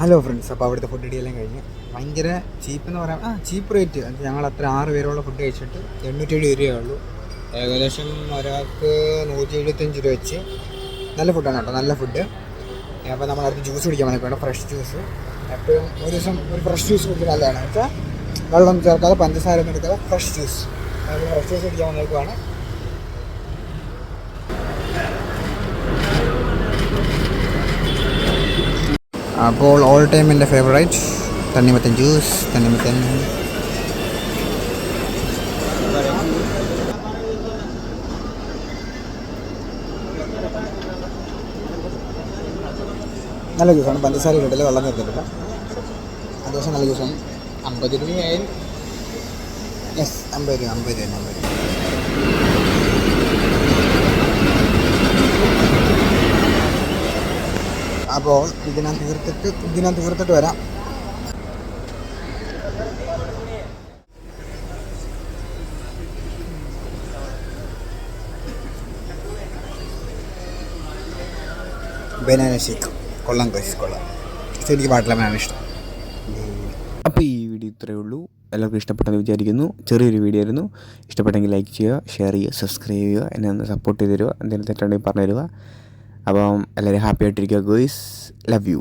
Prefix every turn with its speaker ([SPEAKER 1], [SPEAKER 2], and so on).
[SPEAKER 1] Hello friends, അപ്പോൾ അവിടുത്തെ food അടിയെല്ലാം കഴിഞ്ഞ് ഭയങ്കര ചീപ്പെന്ന് പറയാം. Cheap rate. ഞങ്ങൾ അത്ര 6 പേരുള്ള ഫുഡ് കഴിച്ചിട്ട് 870 രൂപയേ ഉള്ളൂ. ഏകദേശം ഒരാൾക്ക് 175 രൂപ വെച്ച്. നല്ല ഫുഡാണ് കേട്ടോ, നല്ല ഫുഡ്. അപ്പോൾ നമ്മളടുത്ത് ജ്യൂസ് കുടിക്കാൻ വന്നേക്കാണ്, ഫ്രഷ് ജ്യൂസ്. എപ്പോഴും ഒരു ദിവസം ഒരു ഫ്രഷ് ജ്യൂസ് കുടിക്കുന്നത് നല്ലതാണ്. വെച്ചാൽ വെള്ളം ചേർക്കാതെ പഞ്ചസാര ഒന്നും എടുക്കാതെ ഫ്രഷ് ജ്യൂസ്. ഫ്രഷ് ജ്യൂസ് കുടിക്കാൻ വന്നേക്കുവാണ്. അപ്പോൾ ഓൾ ടൈം എൻ്റെ ഫേവറേറ്റ് തണ്ണിമത്തൻ ജ്യൂസ്. തണ്ണിമത്തൻ നല്ല ജ്യൂസാണ്, പഞ്ചസാര ഇട്ടില്ല, വെള്ളം ചേർത്തിട്ടില്ല. അത്യാവശ്യം നല്ല ജ്യൂസാണ്. 50 രൂപയായാലും യെസ് 50 രൂപ 50 രൂപ 50 രൂപ. അപ്പോൾ ഇതിനകത്ത് തീർത്തിട്ട് വരാം. ബനാന ഷേക്ക് കൊള്ളാം ഗൈസ്, കൊള്ളാം. എനിക്ക് പാട്ടിലെ ബനാന ഇഷ്ടം.
[SPEAKER 2] അപ്പോൾ ഈ വീഡിയോ ഇത്രയേ ഉള്ളൂ. എല്ലാവർക്കും ഇഷ്ടപ്പെട്ടെന്ന് വിചാരിക്കുന്നു. ചെറിയൊരു വീഡിയോ ആയിരുന്നു. ഇഷ്ടപ്പെട്ടെങ്കിൽ ലൈക്ക് ചെയ്യുക, ഷെയർ ചെയ്യുക, സബ്സ്ക്രൈബ് ചെയ്യുക, എന്നെ ഒന്ന് സപ്പോർട്ട് ചെയ്ത് തരിക. എന്തെങ്കിലും തെറ്റുണ്ടെങ്കിൽ പറഞ്ഞു തരിക. അപ്പം എല്ലാവരും ഹാപ്പി ആയിട്ടിരിക്കുക ഗോയ്സ്. Love you.